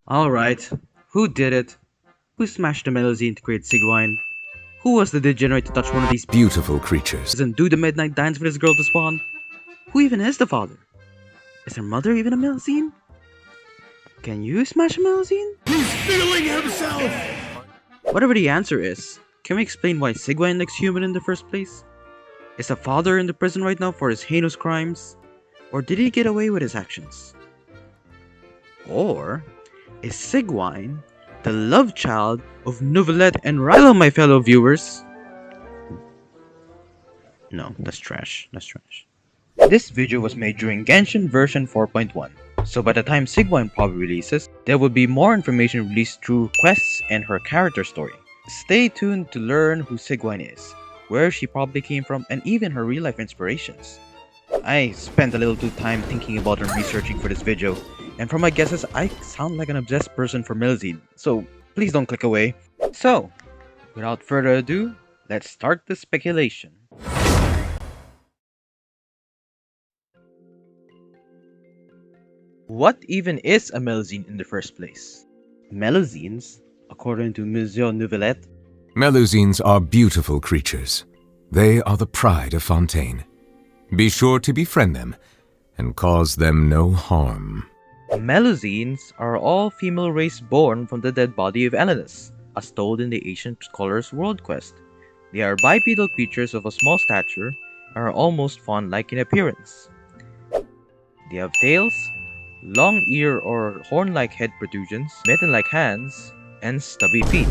Alright, who did it? Who smashed the Melusine to create Sigewinne? Who was the degenerate to touch one of these Beautiful creatures. and do the midnight dance for this girl to spawn? Who even is the father? Is her mother even a Melusine? Can you smash a Melusine? He's feeling himself! Whatever the answer is, can we explain why Sigewinne looks human in the first place? Is the father in the prison right now for his heinous crimes? Or did he get away with his actions? Or is Sigewinne the love child of Neuvilette and Raue, my fellow viewers? No, that's trash. That's trash. This video was made during Genshin version 4.1, so by the time Sigewinne probably releases, there will be more information released through quests and her character story. Stay tuned to learn who Sigewinne is, where she probably came from, and even her real life inspirations. I spent a little too time thinking about and researching for this video, and from my guesses, I sound like an obsessed person for Melusine, so please don't click away. So, without further ado, let's start the speculation. What even is a Melusine in the first place? Melusines, according to Monsieur Neuvilette, Melusines are beautiful creatures. They are the pride of Fontaine. Be sure to befriend them and cause them no harm. Melusines are all female race born from the dead body of Elenus, as told in the ancient scholar's world quest. They are bipedal creatures of a small stature and are almost fawn-like in appearance. They have tails, long ear or horn-like head protrusions, mitten-like hands, and stubby feet.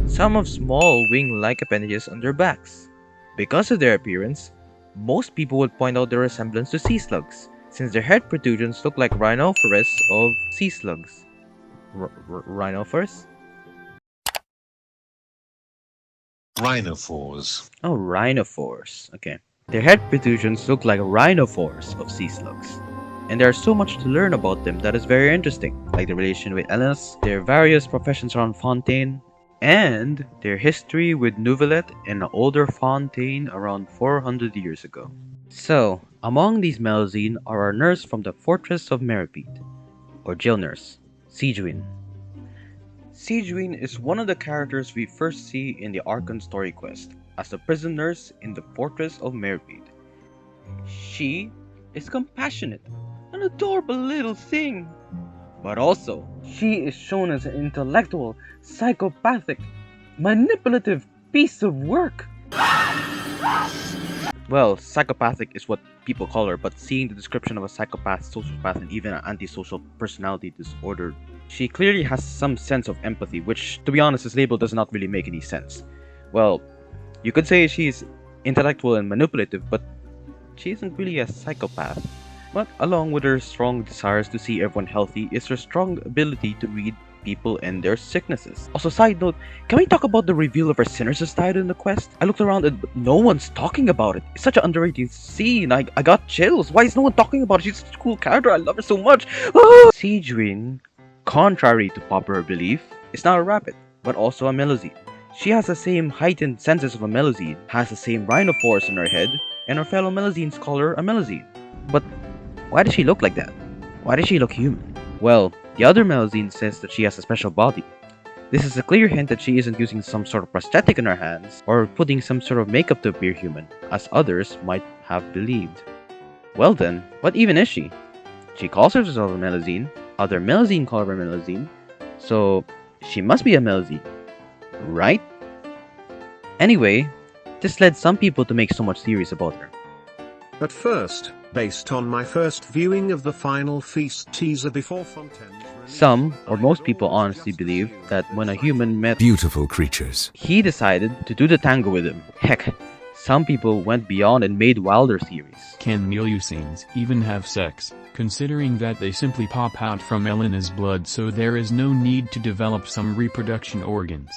Some have small wing-like appendages on their backs. Because of their appearance, most people would point out their resemblance to sea slugs, since their head protrusions look like rhinoceros of sea slugs. Rhinoceros? Rhinophores. Oh, rhinophores. Okay. Their head protrusions look like rhinophores of sea slugs. And there's so much to learn about them that is very interesting, like the relation with Elenus, their various professions around Fontaine, and their history with Neuvilette and the older Fontaine around 400 years ago. So, among these Melusine are our nurse from the Fortress of Meripede, or jail nurse, Sigewinne. Sigewinne is one of the characters we first see in the Arlecchino Story Quest, as the prison nurse in the Fortress of Meripede. She is compassionate, an adorable little thing. But also, she is shown as an intellectual, psychopathic, manipulative piece of work. Well, psychopathic is what people call her, but seeing the description of a psychopath, sociopath, and even an antisocial personality disorder, she clearly has some sense of empathy, which, to be honest, this label does not really make any sense. Well, you could say she's intellectual and manipulative, but she isn't really a psychopath. But along with her strong desires to see everyone healthy is her strong ability to read people and their sicknesses. Also, side note, can we talk about the reveal of her Synersis title in the quest? I looked around and no one's talking about it. It's such an underrated scene. I got chills. Why is no one talking about it? She's such a cool character. I love her so much. Sigewinne, contrary to popular belief, is not a rabbit, but also a Melusine. She has the same heightened senses of a Melusine, has the same rhinophores on her head, and her fellow Melusines call her a Melusine. But why does she look like that? Why does she look human? Well, the other Melusine says that she has a special body. This is a clear hint that she isn't using some sort of prosthetic in her hands or putting some sort of makeup to appear human, as others might have believed. Well then, what even is she? She calls herself a Melusine, other Melusine call her a Melusine, so she must be a Melusine, right? Anyway, this led some people to make so much theories about her. At first, based on my first viewing of the Final Feast teaser before Fontaine's release, Some, or most people honestly believe that when a human met Beautiful creatures. he decided to do the tango with him. Heck, some people went beyond and made wilder theories. Can Melusines even have sex, considering that they simply pop out from Elena's blood, so there is no need to develop some reproduction organs?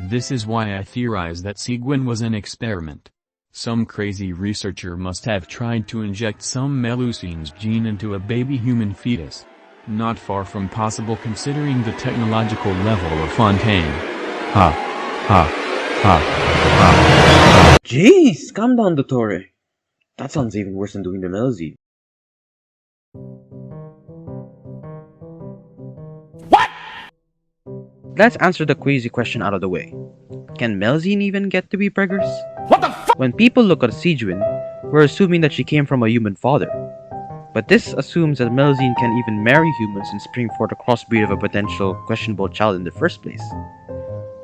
This is why I theorize that Sigewinne was an experiment. Some crazy researcher must have tried to inject some Melusines gene into a baby human fetus. Not far from possible considering the technological level of Fontaine. Ha. Ha. Ha. Ha. Jeez, calm down, Dottore. That sounds even worse than doing the Melusine. let's answer the crazy question out of the way. Can Melusine even get to be preggers? What the fuck? When people look at Sigewinne, we're assuming that she came from a human father. But this assumes that Melusine can even marry humans and spring forth a crossbreed of a potential questionable child in the first place.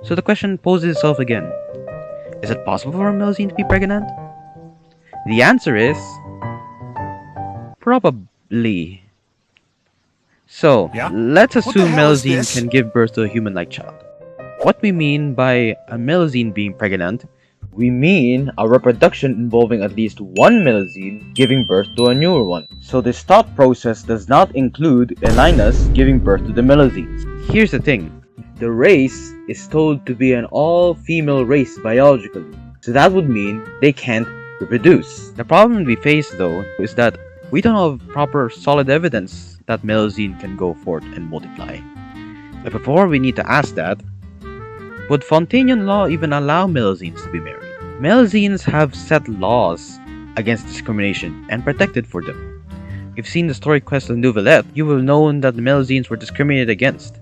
So the question poses itself again. Is it possible for a Melusine to be pregnant? The answer is... probably. So, let's assume Melusine can give birth to a human-like child. What we mean by a Melusine being pregnant, we mean a reproduction involving at least one Melusine giving birth to a newer one. So this thought process does not include Elena's giving birth to the Melusines. Here's the thing, the race is told to be an all-female race biologically, so that would mean they can't reproduce. The problem we face though is that we don't have proper solid evidence that Melusine can go forth and multiply. But before we need to ask that, would Fontanian law even allow Melusines to be married? Melusines have set laws against discrimination and protected for them. If you've seen the story quest of Neuvilette, you will know that the Melusines were discriminated against.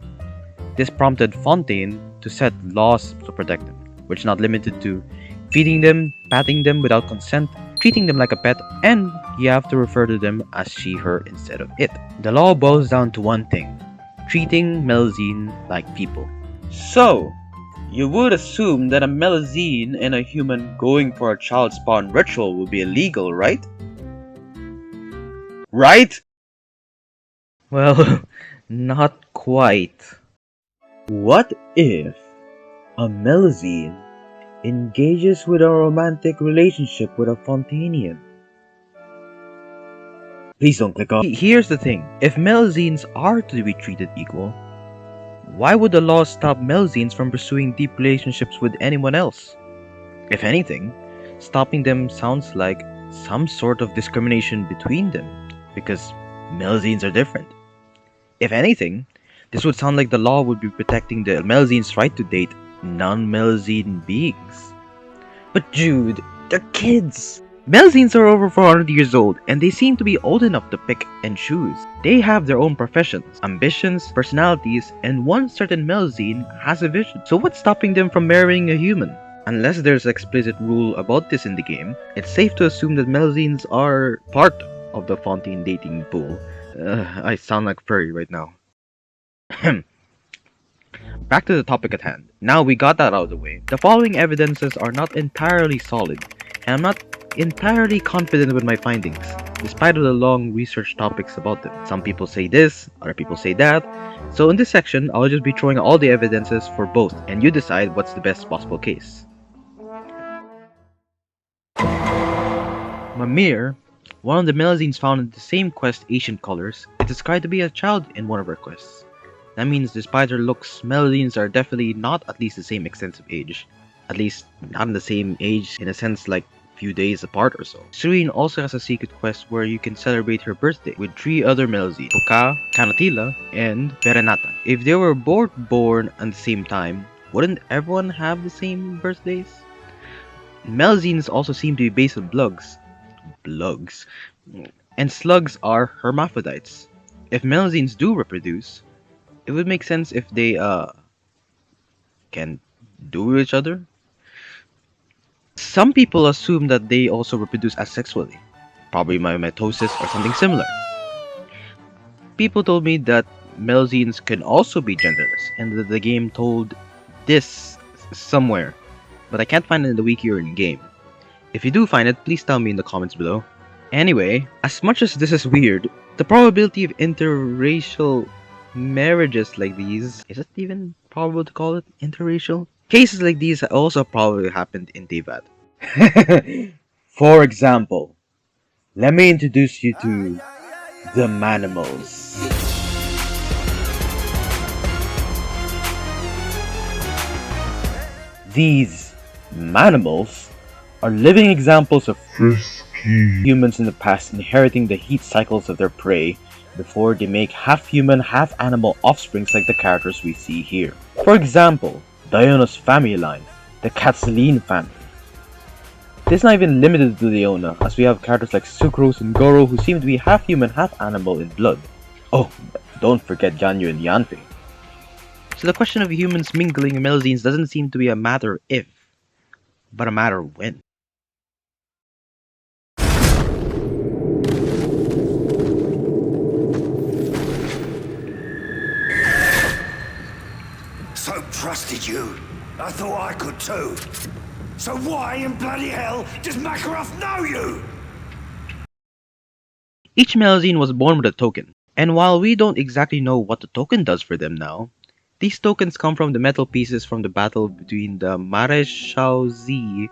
This prompted Fontaine to set laws to protect them, which is not limited to feeding them, patting them without consent, treating them like a pet, and you have to refer to them as she, her instead of it. The law boils down to one thing, treating Melusine like people. So, you would assume that a Melusine and a human going for a child spawn ritual would be illegal, right? Right? Well, not quite. What if a Melusine engages with a romantic relationship with a Fontanian? Please don't click off. Here's the thing, if Melusines are to be treated equal, why would the law stop Melusines from pursuing deep relationships with anyone else? If anything, stopping them sounds like some sort of discrimination between them, because Melusines are different. If anything, this would sound like the law would be protecting the Melusines' right to date non-Melusine beings. But Jude, they're kids! Melusines are over 400 years old, and they seem to be old enough to pick and choose. They have their own professions, ambitions, personalities, and one certain Melusine has a vision. So what's stopping them from marrying a human? Unless there's an explicit rule about this in the game, it's safe to assume that Melusines are part of the Fontaine dating pool. I sound like furry right now. Back to the topic at hand. Now we got that out of the way, the following evidences are not entirely solid, and I'm not entirely confident with my findings, despite of the long research topics about them. Some people say this, other people say that, so in this section I'll just be throwing all the evidences for both, and you decide what's the best possible case. Mimir, one of the Melusines found in the same quest Ancient Colors, is described to be a child in one of her quests. That means despite their looks, Melusines are definitely not at least the same extensive age. At least not in the same age in a sense like few days apart or so. Sigewinne also has a secret quest where you can celebrate her birthday with 3 other Melusines, Puka, Canatilla, and Verenata. If they were both born at the same time, wouldn't everyone have the same birthdays? Melusines also seem to be based on Blugs. And slugs are hermaphrodites. If Melusines do reproduce, it would make sense if they can do each other. Some people assume that they also reproduce asexually, probably by mitosis or something similar. People told me that Melusines can also be genderless, and that the game told this somewhere, but I can't find it in the wiki or in game. If you do find it, please tell me in the comments below. Anyway, as much as this is weird, the probability of interracial marriages like these, is it even probable to call it interracial? Cases like these also probably happened in Teyvat. For example, let me introduce you to the Manimals. These Manimals are living examples of humans in the past inheriting the heat cycles of their prey before they make half-human, half-animal offsprings like the characters we see here. For example, Diona's family line, the Catsaline family. This is not even limited to Diona, as we have characters like Sucrose and Gorou who seem to be half-human, half-animal in blood. Oh, don't forget Ganyu and Yanfei. So the question of humans mingling with Melusines doesn't seem to be a matter if, but a matter when. So trusted you. I thought I could too. So why in bloody hell does Makarov know you? Each Melusine was born with a token, and while we don't exactly know what the token does for them now, these tokens come from the metal pieces from the battle between the Maréchal Z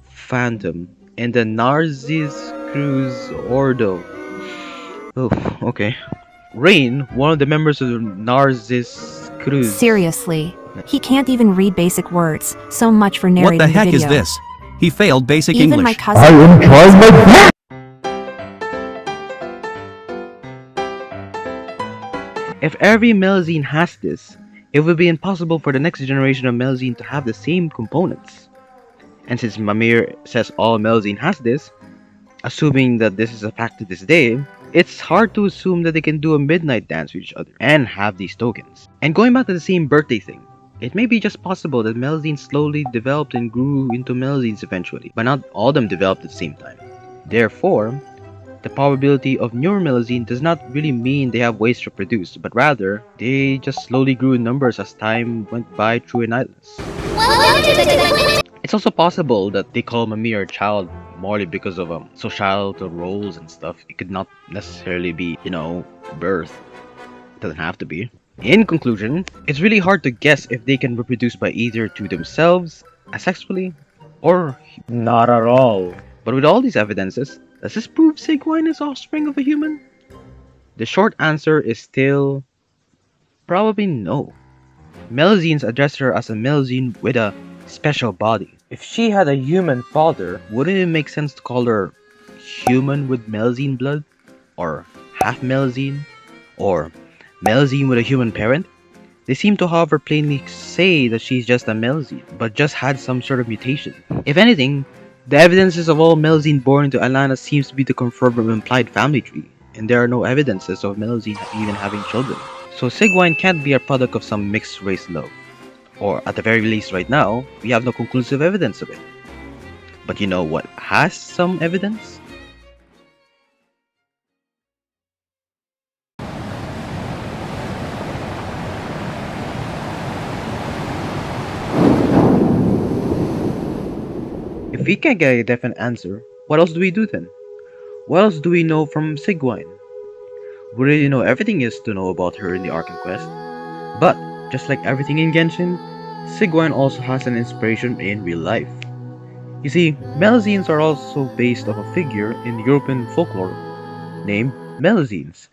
Phantom and the Narcissus Cruz Ordo. Oh, okay. Rain, one of the members of the Narcissus Cruz. Seriously. He can't even read basic words. So much for narrating What the heck video. is this? He failed basic Even English. my cousin. If every Melusine has this, it would be impossible for the next generation of Melusine to have the same components. And since Mimir says all Melusine has this, assuming that this is a fact to this day, it's hard to assume that they can do a midnight dance with each other and have these tokens. And going back to the same birthday thing, it may be just possible that Melusines slowly developed and grew into Melusines eventually, but not all of them developed at the same time. Therefore, the probability of newer Melusine does not really mean they have ways to produce, but rather, they just slowly grew in numbers as time went by through an idleness. It's also possible that they call Mimir a child morely because of societal roles and stuff. It could not necessarily be, birth. It doesn't have to be. In conclusion, it's really hard to guess if they can reproduce by either to themselves, asexually, or not at all. But with all these evidences, does this prove Sigewinne is offspring of a human? The short answer is still probably no. Melusines address her as a Melusine with a special body. If she had a human father, wouldn't it make sense to call her human with Melusine blood? Or half Melusine? Or Melusine with a human parent? They seem to however plainly say that she's just a Melusine, but just had some sort of mutation. If anything, the evidences of all Melusine born into Atlanta seems to be to confirm an implied family tree, and there are no evidences of Melusine even having children. So Sigewinne can't be a product of some mixed race love. Or at the very least right now, we have no conclusive evidence of it. But you know what has some evidence? If we can't get a definite answer, what else do we do then? What else do we know from Sigewinne? We really know everything is to know about her in the Arcan Quest. But, just like everything in Genshin, Sigewinne also has an inspiration in real life. You see, Melusines are also based off a figure in European folklore named Melusines.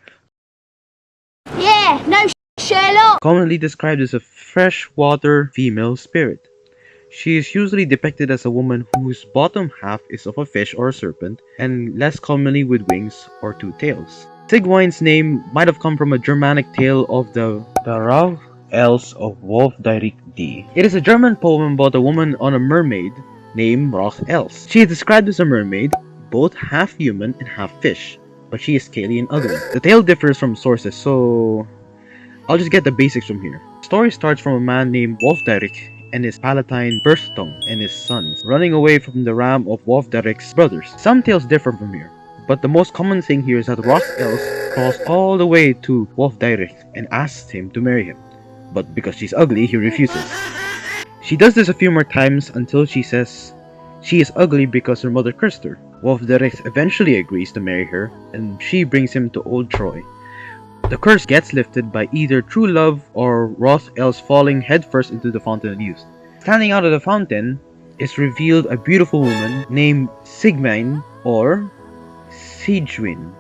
Yeah, no Sherlock! Commonly described as a freshwater female spirit. She is usually depicted as a woman whose bottom half is of a fish or a serpent, and less commonly with wings or two tails. Sigewinne's name might have come from a Germanic tale of the Raue Els of Wolfdietrich. It is a German poem about a woman on a mermaid named Raue Els. She is described as a mermaid, both half human and half fish, but she is scaly and ugly. The tale differs from sources, so I'll just get the basics from here. The story starts from a man named Wolfdietrich and his palatine Berthung and his sons running away from the ram of Wolfdietrich's brothers. Some tales differ from here, but the most common thing here is that Raue Els crawls all the way to Wolfdietrich and asks him to marry him, but because she's ugly, he refuses. She does this a few more times until she says she is ugly because her mother cursed her. Wolfdietrich eventually agrees to marry her, and she brings him to Old Troy. The curse gets lifted by either true love or Raue Els falling headfirst into the Fountain of Youth. Standing out of the fountain is revealed a beautiful woman named Sigewinne or Sigewinne.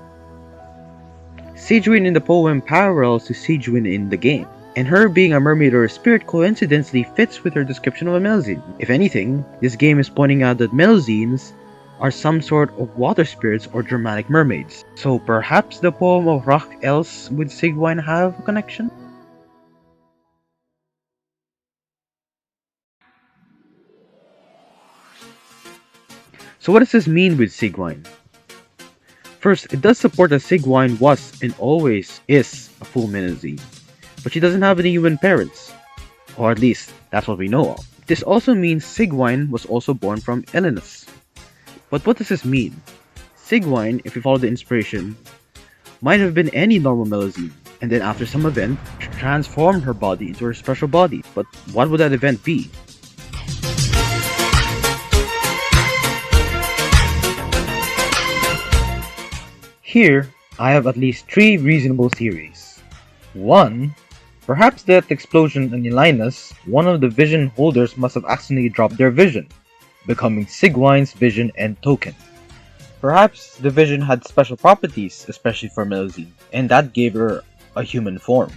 Sigewinne in the poem parallels to Sigewinne in the game, and her being a mermaid or a spirit coincidentally fits with her description of a Melusine. If anything, this game is pointing out that Melusines are some sort of water spirits or Germanic mermaids. So perhaps the poem of Raue Els with Sigewinne have a connection? So what does this mean with Sigewinne? First, it does support that Sigewinne was and always is a full Melusine. but she doesn't have any human parents. Or at least, that's what we know of. This also means Sigewinne was also born from Elenus. But what does this mean? Sigewinne, if we follow the inspiration, might have been any normal Melusine, and then after some event, transformed her body into her special body. But what would that event be? Here, I have at least 3 reasonable theories. 1. Perhaps that explosion in Elenus, one of the vision holders must have accidentally dropped their vision, becoming Sigewinne's vision and token. Perhaps the vision had special properties, especially for Melusine, and that gave her a human form.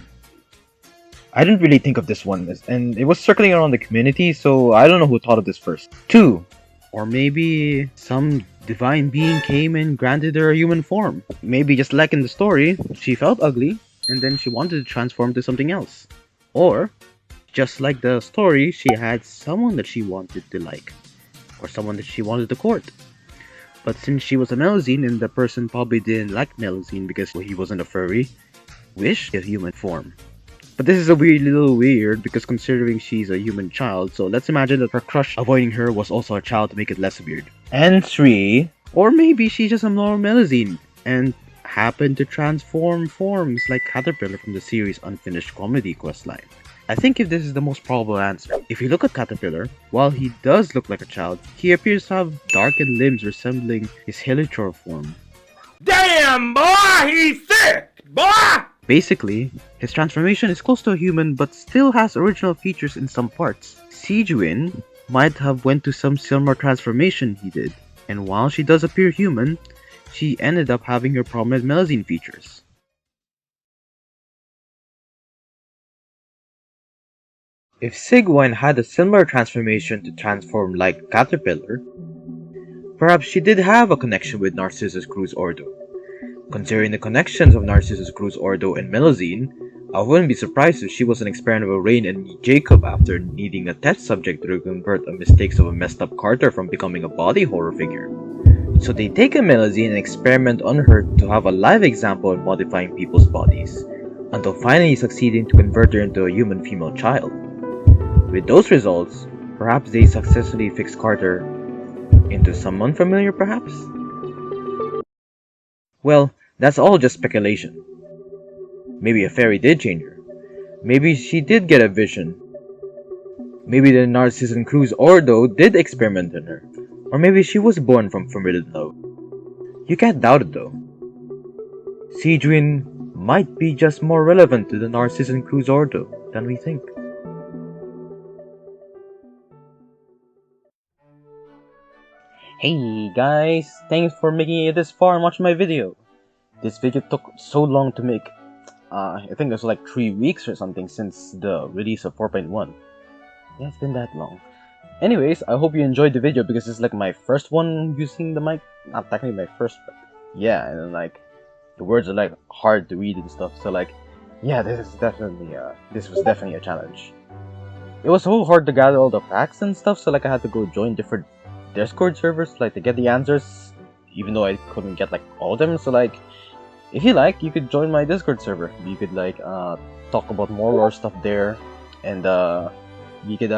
I didn't really think of this one, and it was circling around the community, so I don't know who thought of this first. 2. Or maybe some divine being came and granted her a human form. Maybe just like in the story, she felt ugly, and then she wanted to transform to something else. Or, just like the story, she had someone that she wanted to like, or someone that she wanted to court. But since she was a Melusine and the person probably didn't like Melusine because he wasn't a furry, wished a human form. But this is a little weird because considering she's a human child, so let's imagine that her crush avoiding her was also a child to make it less weird. And 3, or maybe she's just a normal Melusine and happened to transform forms like Caterpillar from the series' unfinished comedy questline. I think if this is the most probable answer. If you look at Caterpillar, while he does look like a child, he appears to have darkened limbs resembling his Helichor form. Damn, boy, he's thick, boy! Basically, his transformation is close to a human but still has original features in some parts. Sigewinne might have went to some similar transformation he did, and while she does appear human, she ended up having her prominent Melusine features. If Sigewinne had a similar transformation to transform like Caterpillar, perhaps she did have a connection with Narcissus Cruz Ordo. Considering the connections of Narcissus Cruz Ordo and Melusine, I wouldn't be surprised if she was an experiment of Rain and Jacob after needing a test subject to convert the mistakes of a messed up Carter from becoming a body horror figure. So they take a Melusine and experiment on her to have a live example of modifying people's bodies, until finally succeeding to convert her into a human female child. With those results, perhaps they successfully fixed Carter into someone familiar perhaps? Well, that's all just speculation. Maybe a fairy did change her. Maybe she did get a vision. Maybe the Narcissus Cruz Ordo did experiment on her. Or maybe she was born from forbidden love. You can't doubt it though. Sigewinne might be just more relevant to the Narcissus Cruz Ordo than we think. Hey guys, thanks for making it this far and watching my video. This video took so long to make. I think it was like 3 weeks or something since the release of 4.1. Yeah, it's been that long. Anyways, I hope you enjoyed the video because it's like my first one using the mic. Not technically my first, but yeah, and then, like the words are like hard to read and stuff. So like, yeah, this was definitely a challenge. It was so hard to gather all the facts and stuff. So like, I had to go join different Discord servers like to get the answers, even though I couldn't get like all of them. So like, if you like, you could join my Discord server. You could like talk about more lore stuff there, and you could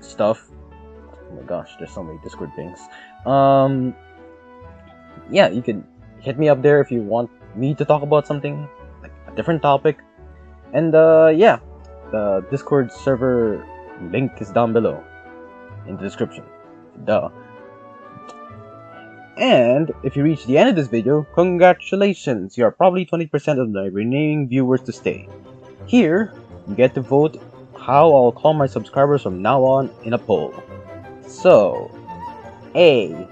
stuff. Oh my gosh, there's so many Discord things. Yeah, you could hit me up there if you want me to talk about something like a different topic. And yeah, the Discord server link is down below in the description. Duh. And if you reach the end of this video, congratulations! You are probably 20% of the remaining viewers to stay. Here, you get to vote how I'll call my subscribers from now on in a poll. So, A.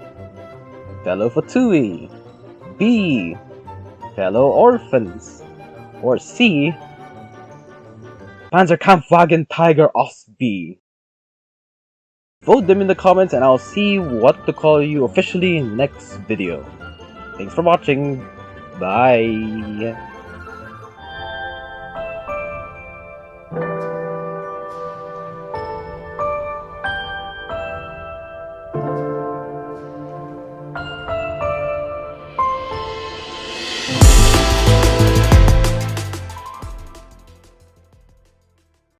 Fellow Fatui. B. Fellow Orphans. Or C. Panzerkampfwagen Tiger Ostby. Vote them in the comments and I'll see what to call you officially in the next video. Thanks for watching. Bye.